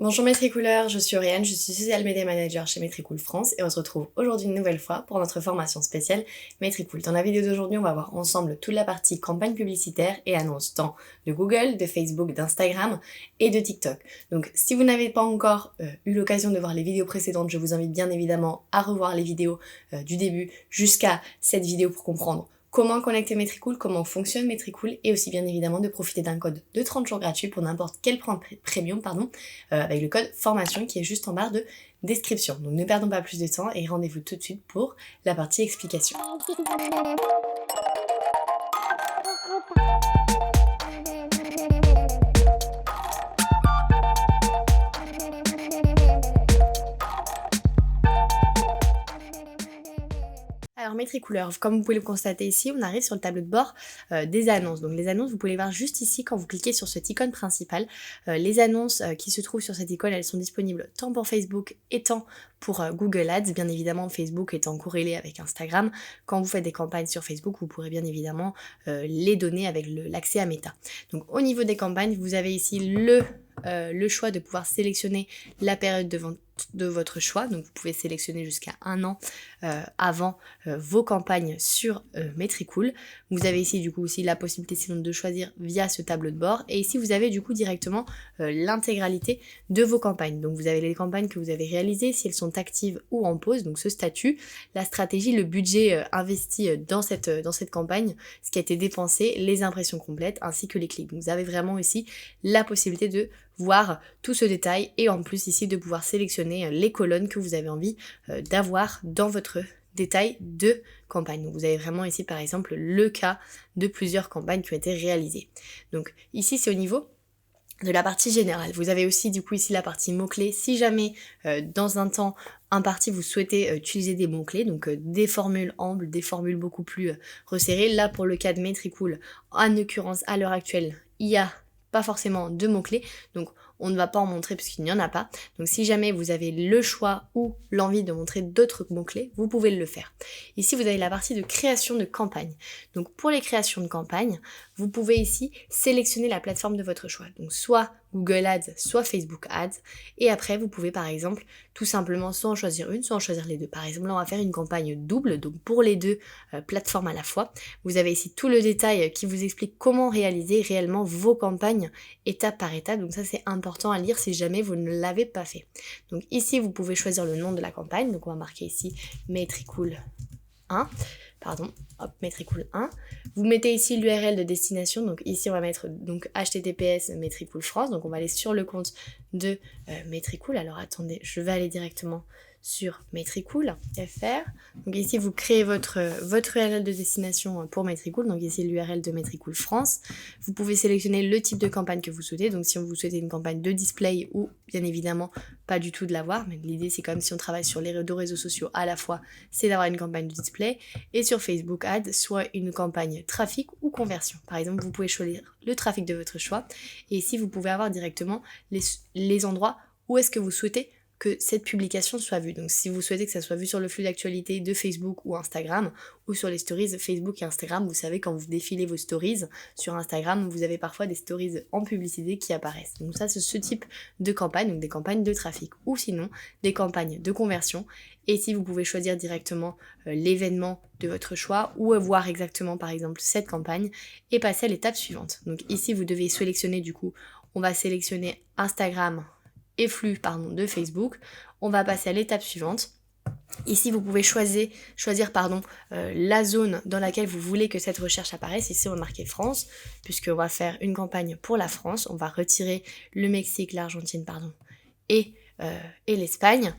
Bonjour Maîtricooleurs, je suis Oriane, je suis Social Media Manager chez Maîtricool France et on se retrouve aujourd'hui une nouvelle fois pour notre formation spéciale Maîtricool. Dans la vidéo d'aujourd'hui, on va voir ensemble toute la partie campagne publicitaire et annonce tant de Google, de Facebook, d'Instagram et de TikTok. Donc si vous n'avez pas encore eu l'occasion de voir les vidéos précédentes, je vous invite bien évidemment à revoir les vidéos du début jusqu'à cette vidéo pour comprendre comment connecter Maîtricool, comment fonctionne Maîtricool et aussi bien évidemment de profiter d'un code de 30 jours gratuit pour n'importe quel plan premium avec le code formation qui est juste en barre de description. Donc ne perdons pas plus de temps et rendez-vous tout de suite pour la partie explication. Alors Maîtricooleurs, comme vous pouvez le constater ici, on arrive sur le tableau de bord des annonces. Donc les annonces, vous pouvez les voir juste ici quand vous cliquez sur cette icône principale. Les annonces qui se trouvent sur cette icône, elles sont disponibles tant pour Facebook et tant pour Google Ads. Bien évidemment, Facebook étant corrélé avec Instagram. Quand vous faites des campagnes sur Facebook, vous pourrez bien évidemment les donner avec l'accès à Meta. Donc au niveau des campagnes, vous avez ici le choix de pouvoir sélectionner la période de votre choix, donc vous pouvez sélectionner jusqu'à 1 an avant vos campagnes sur Maîtricool. Vous avez ici du coup aussi la possibilité sinon de choisir via ce tableau de bord, et ici vous avez du coup directement l'intégralité de vos campagnes. Donc vous avez les campagnes que vous avez réalisées, si elles sont actives ou en pause, donc ce statut, la stratégie, le budget investi dans cette campagne, ce qui a été dépensé, les impressions complètes ainsi que les clics. Donc vous avez vraiment ici la possibilité de voir tout ce détail et en plus ici de pouvoir sélectionner les colonnes que vous avez envie d'avoir dans votre détail de campagne. Donc vous avez vraiment ici par exemple le cas de plusieurs campagnes qui ont été réalisées. Donc ici c'est au niveau de la partie générale. Vous avez aussi du coup ici la partie mots-clés. Si jamais dans un temps imparti vous souhaitez utiliser des mots-clés, donc des formules amples, des formules beaucoup plus resserrées. Là pour le cas de Maîtricool, en l'occurrence à l'heure actuelle, il y a pas forcément de mots-clés, donc on ne va pas en montrer puisqu'il n'y en a pas. Donc si jamais vous avez le choix ou l'envie de montrer d'autres mots-clés, vous pouvez le faire. Ici vous avez la partie de création de campagne. Donc pour les créations de campagne, vous pouvez ici sélectionner la plateforme de votre choix. Donc soit Google Ads, soit Facebook Ads. Et après, vous pouvez par exemple tout simplement soit en choisir une, soit en choisir les deux. Par exemple, là, on va faire une campagne double, donc pour les deux plateformes à la fois. Vous avez ici tout le détail qui vous explique comment réaliser réellement vos campagnes étape par étape. Donc ça, c'est important à lire si jamais vous ne l'avez pas fait. Donc ici, vous pouvez choisir le nom de la campagne. Donc on va marquer ici Maîtricool 1. Maîtricool 1. Vous mettez ici l'URL de destination, donc ici on va mettre donc https Maîtricool France, donc on va aller sur le compte de Maîtricool. Alors attendez, je vais aller directement sur Maîtricool.fr. Donc ici vous créez votre URL de destination pour Maîtricool, donc ici l'URL de Maîtricool France. Vous pouvez sélectionner le type de campagne que vous souhaitez, donc si vous souhaitez une campagne de display ou bien évidemment pas du tout de l'avoir, mais l'idée c'est comme si on travaille sur les deux réseaux sociaux à la fois, c'est d'avoir une campagne de display, et sur Facebook Ads, soit une campagne trafic ou conversion. Par exemple, vous pouvez choisir le trafic de votre choix, et ici vous pouvez avoir directement les endroits où est-ce que vous souhaitez que cette publication soit vue. Donc si vous souhaitez que ça soit vu sur le flux d'actualité de Facebook ou Instagram, ou sur les stories Facebook et Instagram, vous savez quand vous défilez vos stories sur Instagram, vous avez parfois des stories en publicité qui apparaissent. Donc ça c'est ce type de campagne, donc des campagnes de trafic, ou sinon des campagnes de conversion. Et ici vous pouvez choisir directement l'événement de votre choix, ou voir exactement par exemple cette campagne, et passer à l'étape suivante. Donc ici vous devez sélectionner du coup, on va sélectionner Instagram et flux de Facebook. On va passer à l'étape suivante. Ici, vous pouvez choisir la zone dans laquelle vous voulez que cette recherche apparaisse. Ici, on va marquer France, puisqu'on va faire une campagne pour la France. On va retirer le Mexique, l'Argentine, et l'Espagne.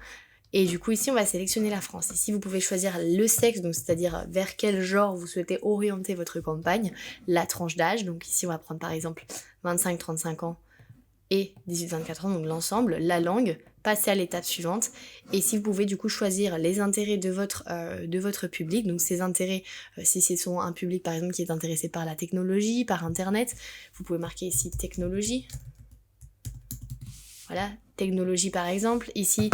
Et du coup, ici, on va sélectionner la France. Ici, vous pouvez choisir le sexe, donc c'est-à-dire vers quel genre vous souhaitez orienter votre campagne, la tranche d'âge. Donc ici, on va prendre par exemple 25-35 ans et 18-24 ans, donc l'ensemble, la langue, passer à l'étape suivante. Et ici vous pouvez du coup choisir les intérêts de votre public, donc ces intérêts, si ce sont un public par exemple qui est intéressé par la technologie, par internet, vous pouvez marquer ici technologie. Voilà, technologie par exemple. Ici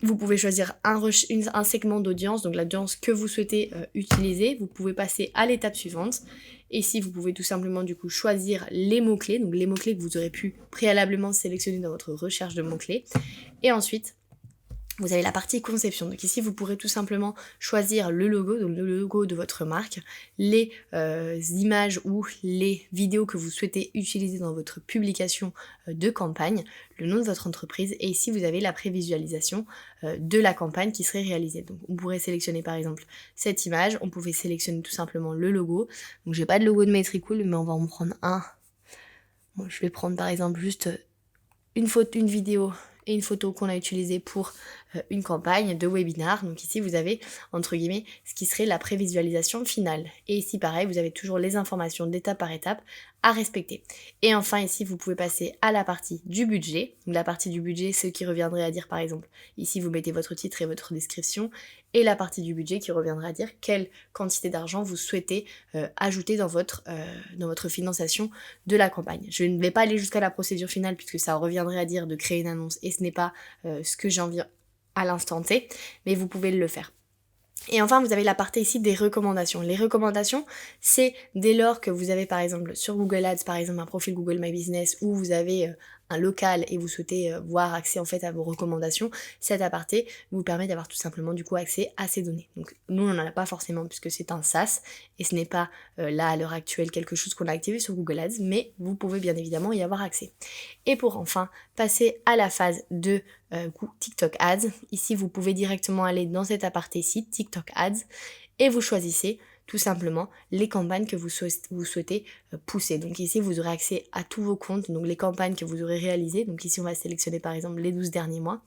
vous pouvez choisir un segment d'audience, donc l'audience que vous souhaitez utiliser. Vous pouvez passer à l'étape suivante. Et ici, vous pouvez tout simplement du coup choisir les mots-clés, donc les mots-clés que vous aurez pu préalablement sélectionner dans votre recherche de mots-clés. Et ensuite, vous avez la partie conception. Donc ici, vous pourrez tout simplement choisir le logo, donc le logo de votre marque, les images ou les vidéos que vous souhaitez utiliser dans votre publication de campagne, le nom de votre entreprise, et ici vous avez la prévisualisation de la campagne qui serait réalisée. Donc on pourrait sélectionner par exemple cette image, on pouvait sélectionner tout simplement le logo. Donc j'ai pas de logo de Metricool, mais on va en prendre un. Bon, je vais prendre par exemple juste une vidéo et une photo qu'on a utilisée pour une campagne de webinar. Donc ici vous avez entre guillemets ce qui serait la prévisualisation finale. Et ici pareil, vous avez toujours les informations d'étape par étape à respecter. Et enfin ici vous pouvez passer à la partie du budget. Donc la partie du budget, ce qui reviendrait à dire par exemple, ici vous mettez votre titre et votre description, et la partie du budget qui reviendra à dire quelle quantité d'argent vous souhaitez ajouter dans votre financation de la campagne. Je ne vais pas aller jusqu'à la procédure finale puisque ça reviendrait à dire de créer une annonce et ce n'est pas ce que j'ai envie à l'instant T, mais vous pouvez le faire. Et enfin, vous avez la partie ici des recommandations. Les recommandations, c'est dès lors que vous avez par exemple sur Google Ads, par exemple un profil Google My Business, où vous avez un local et vous souhaitez voir accès en fait à vos recommandations, cet aparté vous permet d'avoir tout simplement du coup accès à ces données. Donc nous on n'en a pas forcément puisque c'est un SaaS et ce n'est pas là à l'heure actuelle quelque chose qu'on a activé sur Google Ads, mais vous pouvez bien évidemment y avoir accès. Et pour enfin passer à la phase de TikTok Ads, ici vous pouvez directement aller dans cet aparté site TikTok Ads et vous choisissez tout simplement les campagnes que vous souhaitez pousser. Donc ici vous aurez accès à tous vos comptes, donc les campagnes que vous aurez réalisées. Donc ici on va sélectionner par exemple les 12 derniers mois.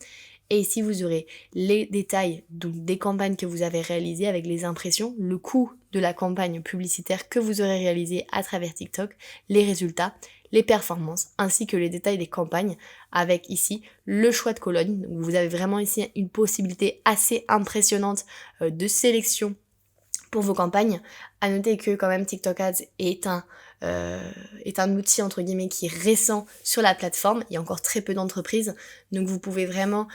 Et ici vous aurez les détails donc, des campagnes que vous avez réalisées avec les impressions, le coût de la campagne publicitaire que vous aurez réalisée à travers TikTok, les résultats, les performances, ainsi que les détails des campagnes avec ici le choix de colonne. Donc vous avez vraiment ici une possibilité assez impressionnante de sélection pour vos campagnes. À noter que quand même TikTok Ads est un outil entre guillemets qui est récent sur la plateforme. Il y a encore très peu d'entreprises, donc vous pouvez vraiment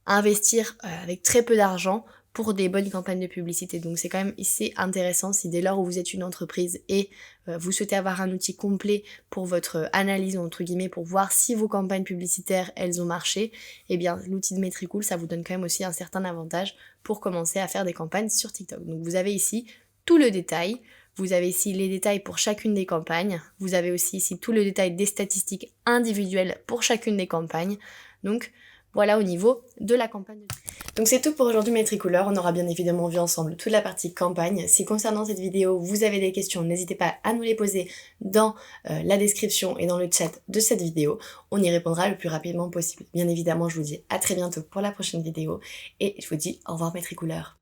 investir avec très peu d'argent pour des bonnes campagnes de publicité. Donc c'est quand même ici intéressant si dès lors où vous êtes une entreprise et vous souhaitez avoir un outil complet pour votre analyse entre guillemets pour voir si vos campagnes publicitaires elles ont marché, eh bien l'outil de Metricool ça vous donne quand même aussi un certain avantage pour commencer à faire des campagnes sur TikTok. Donc vous avez ici tout le détail, vous avez ici les détails pour chacune des campagnes, vous avez aussi ici tout le détail des statistiques individuelles pour chacune des campagnes. Donc voilà au niveau de la campagne. Donc c'est tout pour aujourd'hui Metricoolers, on aura bien évidemment vu ensemble toute la partie campagne. Si concernant cette vidéo vous avez des questions, n'hésitez pas à nous les poser dans la description et dans le chat de cette vidéo. On y répondra le plus rapidement possible. Bien évidemment je vous dis à très bientôt pour la prochaine vidéo et je vous dis au revoir Metricoolers.